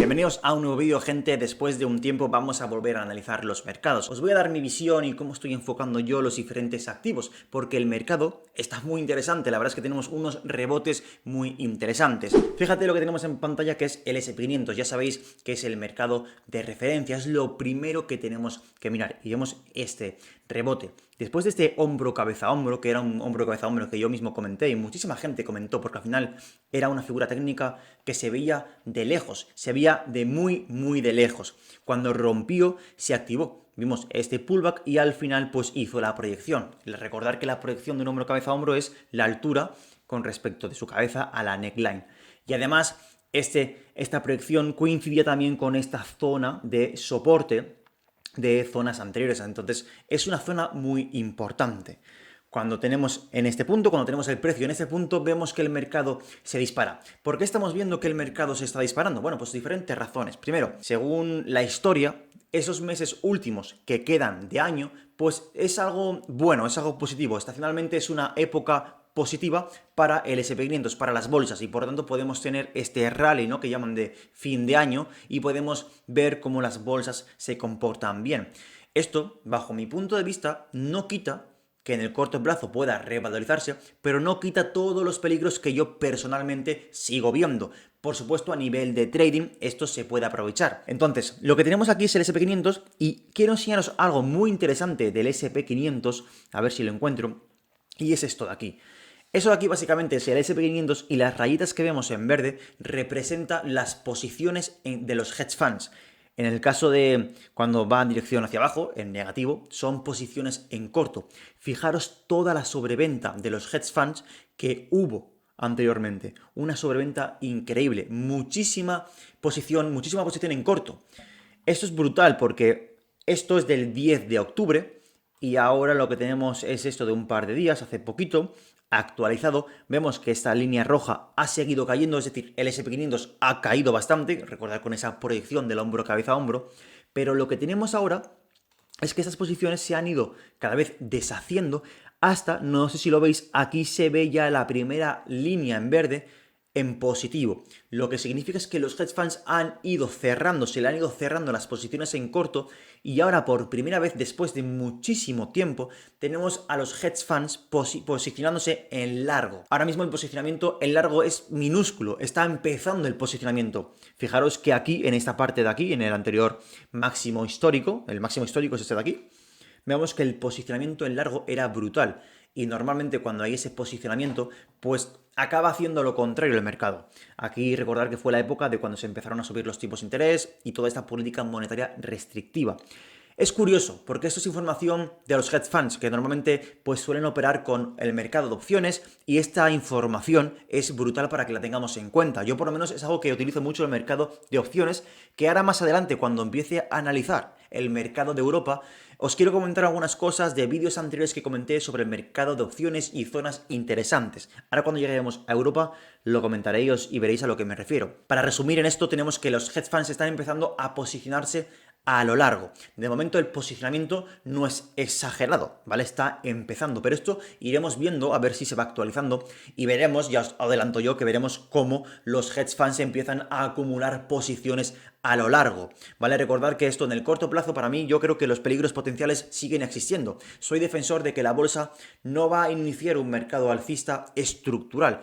Bienvenidos a un nuevo vídeo, gente. Después de un tiempo vamos a volver a analizar los mercados. Os voy a dar mi visión y cómo estoy enfocando yo los diferentes activos, porque el mercado está muy interesante. La verdad es que tenemos unos rebotes muy interesantes. Fíjate lo que tenemos en pantalla, que es el S&P 500. Ya sabéis que es el mercado de referencia, es lo primero que tenemos que mirar. Y vemos este rebote. Después de este hombro cabeza hombro, que era un hombro cabeza hombro que yo mismo comenté y muchísima gente comentó, porque al final era una figura técnica que se veía de lejos, se veía de muy de lejos. Cuando rompió, se activó. Vimos este pullback y al final pues hizo la proyección. Recordar que la proyección de un hombro cabeza hombro es la altura con respecto de su cabeza a la neckline. Y además, esta proyección coincidía también con esta zona de soporte de zonas anteriores. Entonces es una zona muy importante. Cuando tenemos en este punto, cuando tenemos el precio en este punto, vemos que el mercado se dispara. ¿Por qué estamos viendo que el mercado se está disparando? Bueno, pues diferentes razones. Primero, según la historia, esos meses últimos que quedan de año, pues es algo bueno, es algo positivo. Estacionalmente es una época positiva para el S&P 500, para las bolsas, y por lo tanto podemos tener este rally, ¿no?, que llaman de fin de año, y podemos ver cómo las bolsas se comportan bien. Esto, bajo mi punto de vista, no quita que en el corto plazo pueda revalorizarse, pero no quita todos los peligros que yo personalmente sigo viendo. Por supuesto, a nivel de trading, esto se puede aprovechar. Entonces, lo que tenemos aquí es el S&P 500 y quiero enseñaros algo muy interesante del S&P 500, a ver si lo encuentro, y es esto de aquí. Eso de aquí básicamente es el S&P 500 y las rayitas que vemos en verde representa las posiciones de los hedge funds. En el caso de cuando va en dirección hacia abajo, en negativo, son posiciones en corto. Fijaros toda la sobreventa de los hedge funds que hubo anteriormente. Una sobreventa increíble, muchísima posición en corto. Esto es brutal porque esto es del 10 de octubre y ahora lo que tenemos es esto de un par de días, hace poquito, actualizado. Vemos que esta línea roja ha seguido cayendo, es decir, el S&P 500 ha caído bastante, recordad con esa proyección del hombro cabeza a hombro, pero lo que tenemos ahora es que estas posiciones se han ido cada vez deshaciendo hasta, no sé si lo veis, aquí se ve ya la primera línea en verde en positivo. Lo que significa es que los hedge funds han ido cerrando, se le han ido cerrando las posiciones en corto y ahora por primera vez después de muchísimo tiempo tenemos a los hedge funds posicionándose en largo. Ahora mismo el posicionamiento en largo es minúsculo, está empezando el posicionamiento. Fijaros que aquí, en esta parte de aquí, en el anterior máximo histórico, el máximo histórico es este de aquí, vemos que el posicionamiento en largo era brutal y normalmente cuando hay ese posicionamiento pues acaba haciendo lo contrario el mercado. Aquí recordar que fue la época de cuando se empezaron a subir los tipos de interés y toda esta política monetaria restrictiva. Es curioso, porque esto es información de los hedge funds, que normalmente pues, suelen operar con el mercado de opciones, y esta información es brutal para que la tengamos en cuenta. Yo por lo menos es algo que utilizo mucho en el mercado de opciones, que ahora más adelante, cuando empiece a analizar el mercado de Europa, os quiero comentar algunas cosas de vídeos anteriores que comenté sobre el mercado de opciones y zonas interesantes. Ahora cuando lleguemos a Europa lo comentaréis y veréis a lo que me refiero. Para resumir en esto tenemos que los hedge funds están empezando a posicionarse a lo largo. De momento el posicionamiento no es exagerado, ¿vale? Está empezando, pero esto iremos viendo a ver si se va actualizando y veremos, ya os adelanto yo, que veremos cómo los hedge funds empiezan a acumular posiciones a lo largo, ¿vale? Recordar que esto en el corto plazo, para mí, yo creo que los peligros potenciales siguen existiendo. Soy defensor de que la bolsa no va a iniciar un mercado alcista estructural.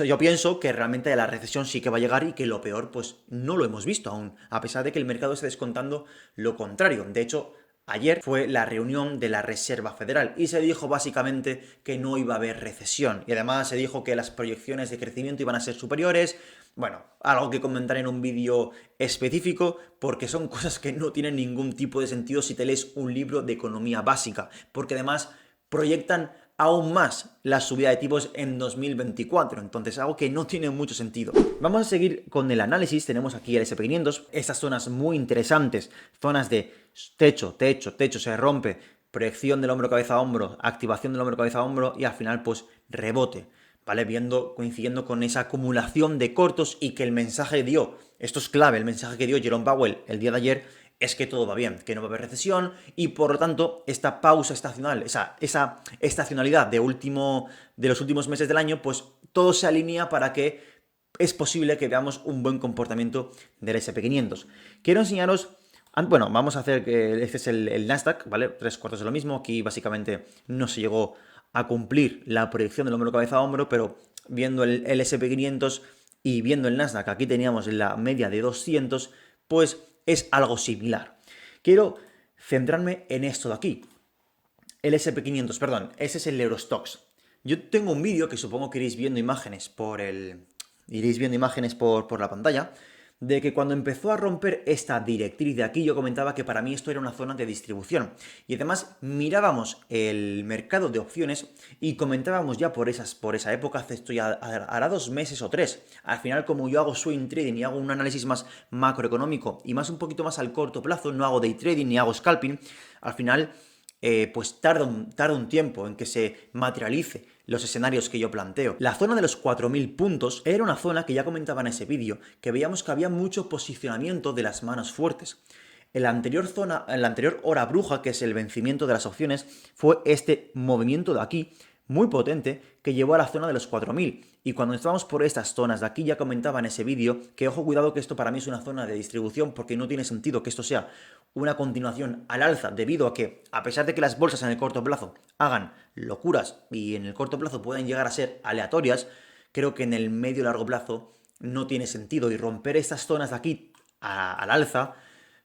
Yo pienso que realmente la recesión sí que va a llegar y que lo peor, pues, no lo hemos visto aún, a pesar de que el mercado esté descontando lo contrario. De hecho, ayer fue la reunión de la Reserva Federal y se dijo básicamente que no iba a haber recesión. Y además se dijo que las proyecciones de crecimiento iban a ser superiores. Bueno, algo que comentaré en un vídeo específico porque son cosas que no tienen ningún tipo de sentido si te lees un libro de economía básica. Porque además proyectan aún más la subida de tipos en 2024, entonces algo que no tiene mucho sentido. Vamos a seguir con el análisis. Tenemos aquí el S&P 500, estas zonas muy interesantes, zonas de techo, se rompe, proyección del hombro cabeza a hombro, activación del hombro cabeza a hombro y al final pues rebote, ¿vale? Coincidiendo con esa acumulación de cortos y que el mensaje dio, esto es clave, el mensaje que dio Jerome Powell el día de ayer es que todo va bien, que no va a haber recesión y por lo tanto esta pausa estacional, esa estacionalidad de los últimos meses del año, pues todo se alinea para que es posible que veamos un buen comportamiento del SP500. Quiero enseñaros, bueno, vamos a hacer que este es el Nasdaq, ¿vale? 3/4 de lo mismo, aquí básicamente no se llegó a cumplir la proyección del hombro cabeza a hombro, pero viendo el SP500 y viendo el Nasdaq, aquí teníamos la media de 200, pues es algo similar. Quiero centrarme en esto de aquí. El SP500, perdón, ese es el Eurostoxx. Yo tengo un vídeo que supongo que iréis viendo imágenes por la pantalla, de que cuando empezó a romper esta directriz de aquí, yo comentaba que para mí esto era una zona de distribución. Y además mirábamos el mercado de opciones y comentábamos ya por esa época, hace esto ya hará 2 meses o 3. Al final, como yo hago swing trading y hago un análisis más macroeconómico y más un poquito más al corto plazo, no hago day trading ni hago scalping, al final pues tarda un tiempo en que se materialice los escenarios que yo planteo. La zona de los 4.000 puntos era una zona que ya comentaba en ese vídeo, que veíamos que había mucho posicionamiento de las manos fuertes. En la anterior hora bruja, que es el vencimiento de las opciones, fue este movimiento de aquí, muy potente, que llevó a la zona de los 4.000. Y cuando estábamos por estas zonas de aquí, ya comentaba en ese vídeo que, ojo, cuidado, que esto para mí es una zona de distribución, porque no tiene sentido que esto sea una continuación al alza, debido a que, a pesar de que las bolsas en el corto plazo hagan locuras y en el corto plazo pueden llegar a ser aleatorias, creo que en el medio y largo plazo no tiene sentido. Y romper estas zonas de aquí al alza,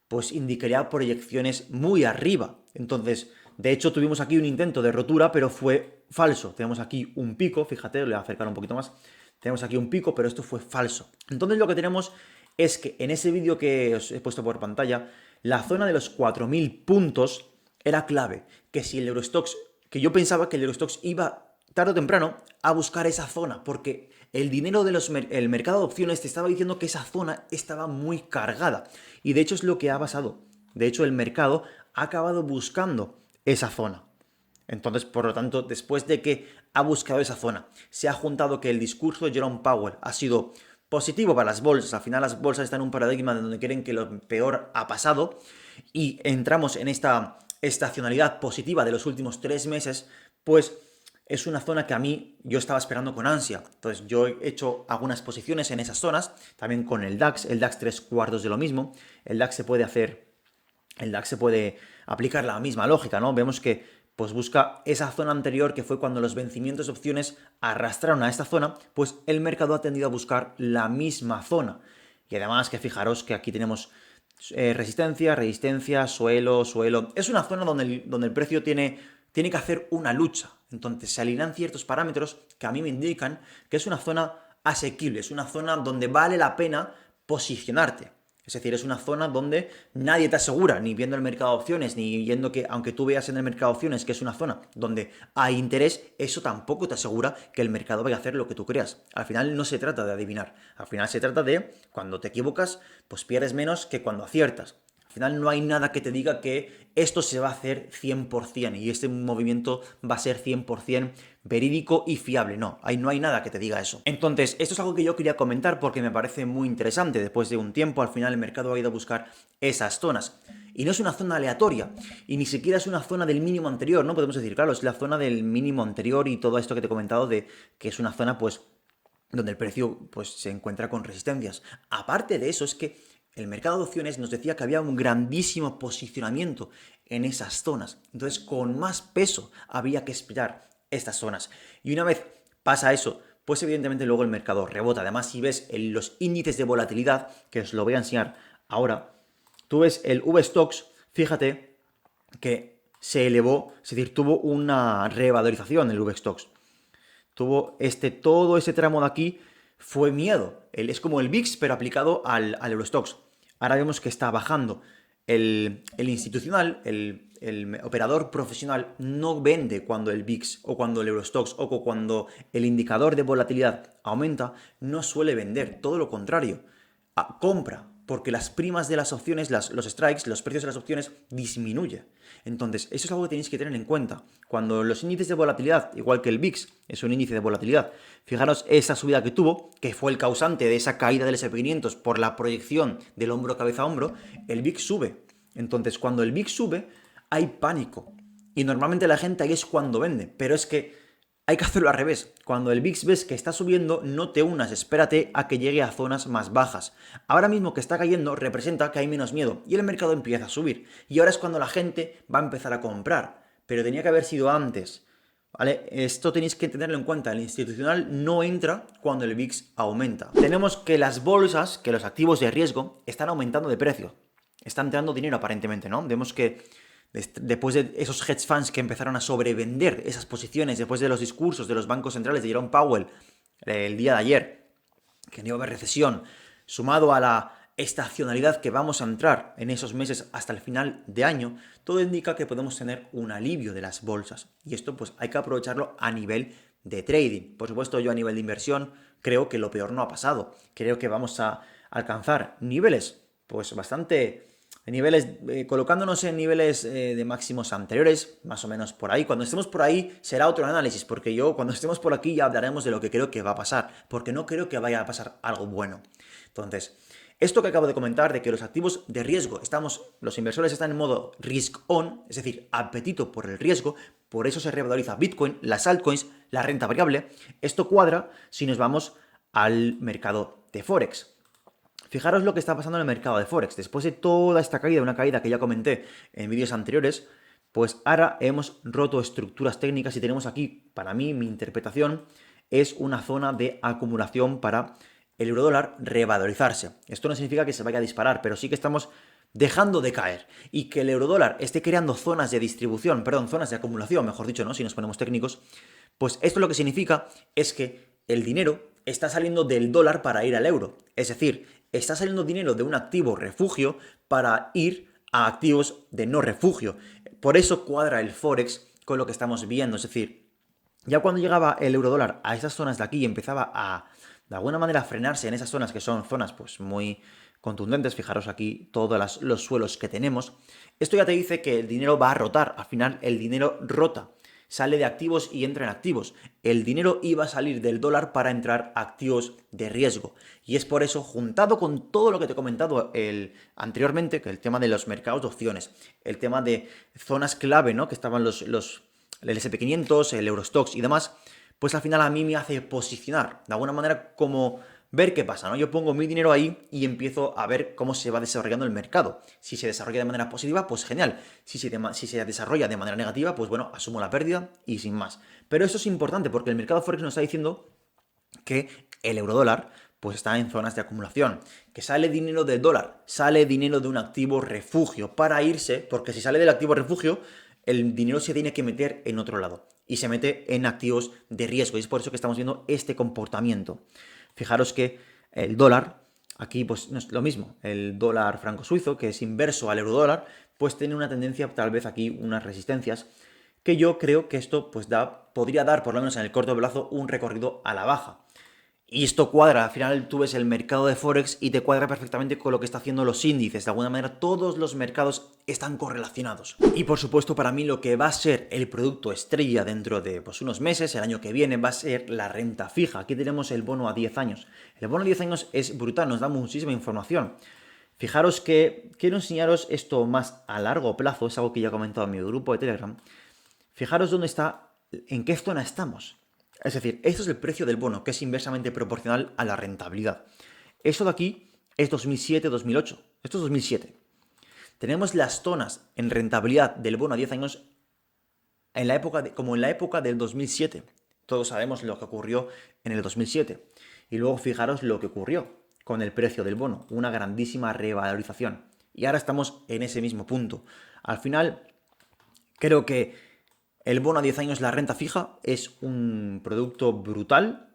pues indicaría proyecciones muy arriba. Entonces, de hecho, tuvimos aquí un intento de rotura, pero fue falso. Tenemos aquí un pico, fíjate, le voy a acercar un poquito más. Tenemos aquí un pico, pero esto fue falso. Entonces, lo que tenemos es que en ese vídeo que os he puesto por pantalla, la zona de los 4.000 puntos era clave. Que si el Eurostoxx, que yo pensaba que el Eurostoxx iba tarde o temprano a buscar esa zona, porque el dinero el mercado de opciones te estaba diciendo que esa zona estaba muy cargada. Y de hecho es lo que ha pasado. De hecho, el mercado ha acabado buscando esa zona. Entonces, por lo tanto, después de que ha buscado esa zona, se ha juntado que el discurso de Jerome Powell ha sido positivo para las bolsas. Al final las bolsas están en un paradigma donde creen que lo peor ha pasado y entramos en esta estacionalidad positiva de los últimos 3 meses, pues es una zona que a mí yo estaba esperando con ansia. Entonces yo he hecho algunas posiciones en esas zonas, también con el DAX 3/4 de lo mismo. El DAX se puede aplicar la misma lógica, ¿no? Vemos que pues busca esa zona anterior, que fue cuando los vencimientos de opciones arrastraron a esta zona, pues el mercado ha tendido a buscar la misma zona. Y además que fijaros que aquí tenemos resistencia, suelo. Es una zona donde el precio tiene que hacer una lucha. Entonces se alinean ciertos parámetros que a mí me indican que es una zona asequible, es una zona donde vale la pena posicionarte. Es decir, es una zona donde nadie te asegura, ni viendo el mercado de opciones, ni viendo que, aunque tú veas en el mercado de opciones que es una zona donde hay interés, eso tampoco te asegura que el mercado vaya a hacer lo que tú creas. Al final no se trata de adivinar, al final se trata de, cuando te equivocas, pues pierdes menos que cuando aciertas. Al final no hay nada que te diga que esto se va a hacer 100% y este movimiento va a ser 100% verídico y fiable. No hay nada que te diga eso. Entonces, esto es algo que yo quería comentar porque me parece muy interesante. Después de un tiempo, al final el mercado ha ido a buscar esas zonas. Y no es una zona aleatoria, y ni siquiera es una zona del mínimo anterior, ¿no? Podemos decir, claro, es la zona del mínimo anterior y todo esto que te he comentado de que es una zona, pues, donde el precio pues, se encuentra con resistencias. Aparte de eso, es que el mercado de opciones nos decía que había un grandísimo posicionamiento en esas zonas. Entonces, con más peso había que esperar estas zonas. Y una vez pasa eso, pues evidentemente luego el mercado rebota. Además, si ves los índices de volatilidad, que os lo voy a enseñar ahora, tú ves el VSTOXX, fíjate que se elevó, es decir, tuvo una revalorización el VSTOXX. Tuvo todo ese tramo de aquí, fue miedo. Es como el VIX, pero aplicado al Eurostoxx. Ahora vemos que está bajando. El institucional, el operador profesional, no vende cuando el VIX o cuando el Eurostoxx o cuando el indicador de volatilidad aumenta, no suele vender, todo lo contrario. Compra, porque las primas de las opciones, los strikes, los precios de las opciones disminuyen. Entonces, eso es algo que tenéis que tener en cuenta. Cuando los índices de volatilidad, igual que el VIX, es un índice de volatilidad, fijaros esa subida que tuvo, que fue el causante de esa caída del SP500 por la proyección del hombro cabeza a hombro, el VIX sube. Entonces, cuando el VIX sube, hay pánico. Y normalmente la gente ahí es cuando vende. Pero es que Hay que hacerlo al revés. Cuando el VIX ves que está subiendo, no te unas, espérate a que llegue a zonas más bajas. Ahora mismo que está cayendo representa que hay menos miedo y el mercado empieza a subir. Y ahora es cuando la gente va a empezar a comprar. Pero tenía que haber sido antes. ¿Vale? Esto tenéis que tenerlo en cuenta. El institucional no entra cuando el VIX aumenta. Tenemos que las bolsas, que los activos de riesgo, están aumentando de precio. Está entrando dinero aparentemente, ¿no? Vemos que después de esos hedge funds que empezaron a sobrevender esas posiciones, después de los discursos de los bancos centrales de Jerome Powell el día de ayer, que no iba a haber recesión, sumado a la estacionalidad que vamos a entrar en esos meses hasta el final de año, todo indica que podemos tener un alivio de las bolsas. Y esto pues hay que aprovecharlo a nivel de trading. Por supuesto, yo a nivel de inversión creo que lo peor no ha pasado. Creo que vamos a alcanzar niveles pues bastante niveles, colocándonos en niveles de máximos anteriores, más o menos por ahí. Cuando estemos por ahí será otro análisis, porque yo cuando estemos por aquí ya hablaremos de lo que creo que va a pasar, porque no creo que vaya a pasar algo bueno. Entonces, esto que acabo de comentar de que los activos de riesgo, los inversores están en modo risk on, es decir, apetito por el riesgo, por eso se revaloriza Bitcoin, las altcoins, la renta variable. Esto cuadra si nos vamos al mercado de Forex. Fijaros lo que está pasando en el mercado de Forex. Después de toda esta caída, una caída que ya comenté en vídeos anteriores, pues ahora hemos roto estructuras técnicas y tenemos aquí, para mí, mi interpretación, es una zona de acumulación para el eurodólar revalorizarse. Esto no significa que se vaya a disparar, pero sí que estamos dejando de caer y que el eurodólar esté creando zonas de distribución, perdón, zonas de acumulación, mejor dicho, ¿no? Si nos ponemos técnicos, pues esto lo que significa es que el dinero está saliendo del dólar para ir al euro. Es decir, está saliendo dinero de un activo refugio para ir a activos de no refugio. Por eso cuadra el Forex con lo que estamos viendo. Es decir, ya cuando llegaba el eurodólar a esas zonas de aquí y empezaba a, de alguna manera, frenarse en esas zonas que son zonas pues muy contundentes, fijaros aquí todos los suelos que tenemos, esto ya te dice que el dinero va a rotar. Al final el dinero rota. Sale de activos y entra en activos. El dinero iba a salir del dólar para entrar a activos de riesgo. Y es por eso, juntado con todo lo que te he comentado anteriormente, que el tema de los mercados de opciones, el tema de zonas clave, ¿no? Que estaban el SP500, el Eurostoxx y demás, pues al final a mí me hace posicionar, de alguna manera como ver qué pasa, ¿no? Yo pongo mi dinero ahí y empiezo a ver cómo se va desarrollando el mercado. Si se desarrolla de manera positiva, pues genial. Si se desarrolla de manera negativa, pues bueno, asumo la pérdida y sin más. Pero eso es importante porque el mercado Forex nos está diciendo que el eurodólar pues está en zonas de acumulación, que sale dinero del dólar, sale dinero de un activo refugio para irse, porque si sale del activo refugio, el dinero se tiene que meter en otro lado y se mete en activos de riesgo y es por eso que estamos viendo este comportamiento. Fijaros que el dólar, aquí pues no es lo mismo, el dólar franco suizo, que es inverso al eurodólar, pues tiene una tendencia, tal vez aquí unas resistencias, que yo creo que esto pues podría dar, por lo menos en el corto plazo, un recorrido a la baja. Y esto cuadra, al final tú ves el mercado de Forex y te cuadra perfectamente con lo que está haciendo los índices. De alguna manera todos los mercados están correlacionados. Y por supuesto para mí lo que va a ser el producto estrella dentro de pues, unos meses, el año que viene, va a ser la renta fija. Aquí tenemos el bono a 10 años. El bono a 10 años es brutal, nos da muchísima información. Fijaros que quiero enseñaros esto más a largo plazo, es algo que ya he comentado en mi grupo de Telegram. Fijaros dónde está, en qué zona estamos. Es decir, esto es el precio del bono, que es inversamente proporcional a la rentabilidad. Esto de aquí es 2007-2008. Esto es 2007. Tenemos las zonas en rentabilidad del bono a 10 años como en la época del 2007. Todos sabemos lo que ocurrió en el 2007. Y luego fijaros lo que ocurrió con el precio del bono. Una grandísima revalorización. Y ahora estamos en ese mismo punto. Al final, creo que el bono a 10 años, la renta fija, es un producto brutal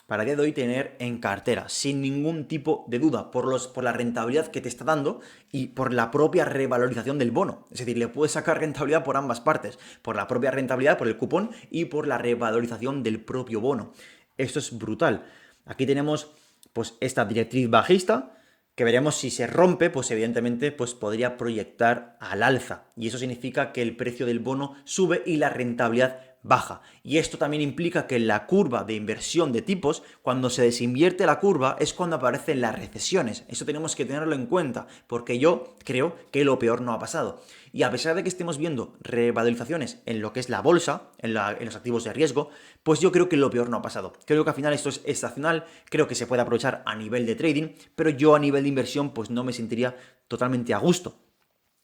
para el día de hoy tener en cartera, sin ningún tipo de duda, por la rentabilidad que te está dando y por la propia revalorización del bono. Es decir, le puedes sacar rentabilidad por ambas partes, por la propia rentabilidad, por el cupón y por la revalorización del propio bono. Esto es brutal. Aquí tenemos pues esta directriz bajista, que veremos si se rompe, pues evidentemente pues podría proyectar al alza. Y eso significa que el precio del bono sube y la rentabilidad baja. Y esto también implica que en la curva de inversión de tipos, cuando se desinvierte la curva, es cuando aparecen las recesiones. Eso tenemos que tenerlo en cuenta, porque yo creo que lo peor no ha pasado. Y a pesar de que estemos viendo revalorizaciones en lo que es la bolsa, en los activos de riesgo, pues yo creo que lo peor no ha pasado. Creo que al final esto es estacional, creo que se puede aprovechar a nivel de trading, pero yo a nivel de inversión pues no me sentiría totalmente a gusto.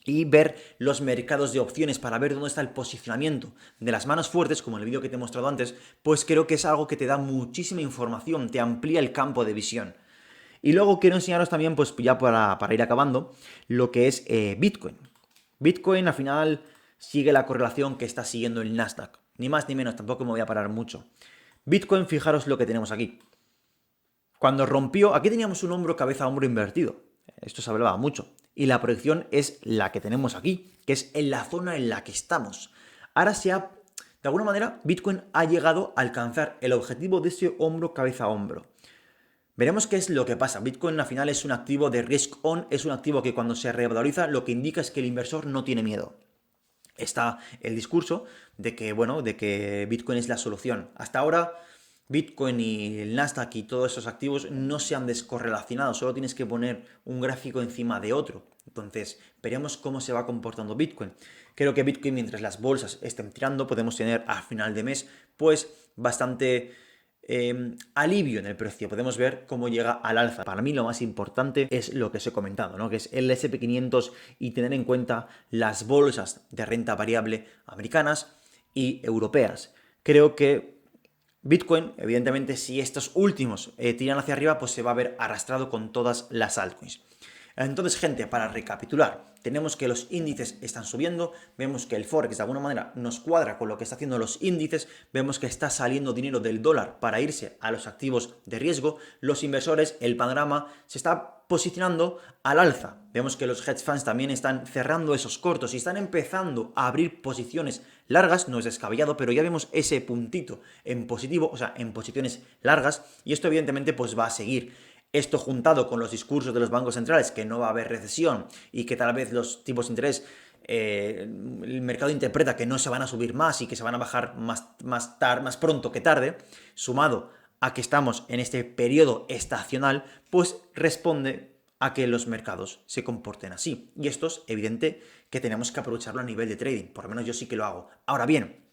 Y ver los mercados de opciones para ver dónde está el posicionamiento de las manos fuertes, como en el vídeo que te he mostrado antes, pues creo que es algo que te da muchísima información, te amplía el campo de visión. Y luego quiero enseñaros también, pues ya para ir acabando, lo que es Bitcoin. Bitcoin al final sigue la correlación que está siguiendo el Nasdaq. Ni más ni menos, tampoco me voy a parar mucho. Bitcoin, fijaros lo que tenemos aquí. Cuando rompió, aquí teníamos un hombro, cabeza, hombro invertido. Esto se hablaba mucho. Y la proyección es la que tenemos aquí, que es en la zona en la que estamos. Ahora de alguna manera, Bitcoin ha llegado a alcanzar el objetivo de ese hombro, cabeza, hombro. Veremos qué es lo que pasa. Bitcoin al final es un activo de risk on, es un activo que cuando se revaloriza lo que indica es que el inversor no tiene miedo. Está el discurso de que, bueno, de que Bitcoin es la solución. Hasta ahora Bitcoin y el Nasdaq y todos esos activos no se han descorrelacionado, solo tienes que poner un gráfico encima de otro. Entonces, veremos cómo se va comportando Bitcoin. Creo que Bitcoin, mientras las bolsas estén tirando, podemos tener a final de mes, pues, bastante alivio en el precio. Podemos ver cómo llega al alza. Para mí lo más importante es lo que os he comentado, ¿no? Que es el S&P 500 y tener en cuenta las bolsas de renta variable americanas y europeas. Creo que Bitcoin, evidentemente, si estos últimos tiran hacia arriba, pues se va a ver arrastrado con todas las altcoins. Entonces, gente, para recapitular, tenemos que los índices están subiendo, vemos que el Forex de alguna manera nos cuadra con lo que está haciendo los índices, vemos que está saliendo dinero del dólar para irse a los activos de riesgo, los inversores, el panorama se está posicionando al alza. Vemos que los hedge funds también están cerrando esos cortos y están empezando a abrir posiciones largas, no es descabellado, pero ya vemos ese puntito en positivo, o sea, en posiciones largas, y esto evidentemente pues va a seguir. Esto juntado con los discursos de los bancos centrales, que no va a haber recesión y que tal vez los tipos de interés, el mercado interpreta que no se van a subir más y que se van a bajar más pronto que tarde, sumado a que estamos en este periodo estacional, pues responde a que los mercados se comporten así. Y esto es evidente que tenemos que aprovecharlo a nivel de trading, por lo menos yo sí que lo hago. Ahora bien,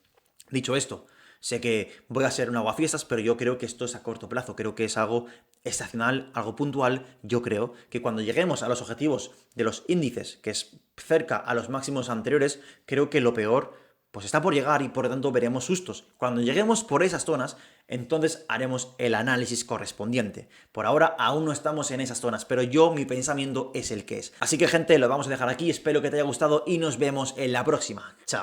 dicho esto, sé que voy a ser un aguafiestas, pero yo creo que esto es a corto plazo, creo que es algo estacional, algo puntual. Yo creo que cuando lleguemos a los objetivos de los índices, que es cerca a los máximos anteriores, creo que lo peor pues está por llegar y por lo tanto veremos sustos. Cuando lleguemos por esas zonas, entonces haremos el análisis correspondiente. Por ahora aún no estamos en esas zonas, pero mi pensamiento es el que es. Así que, gente, lo vamos a dejar aquí, espero que te haya gustado y nos vemos en la próxima. Chao.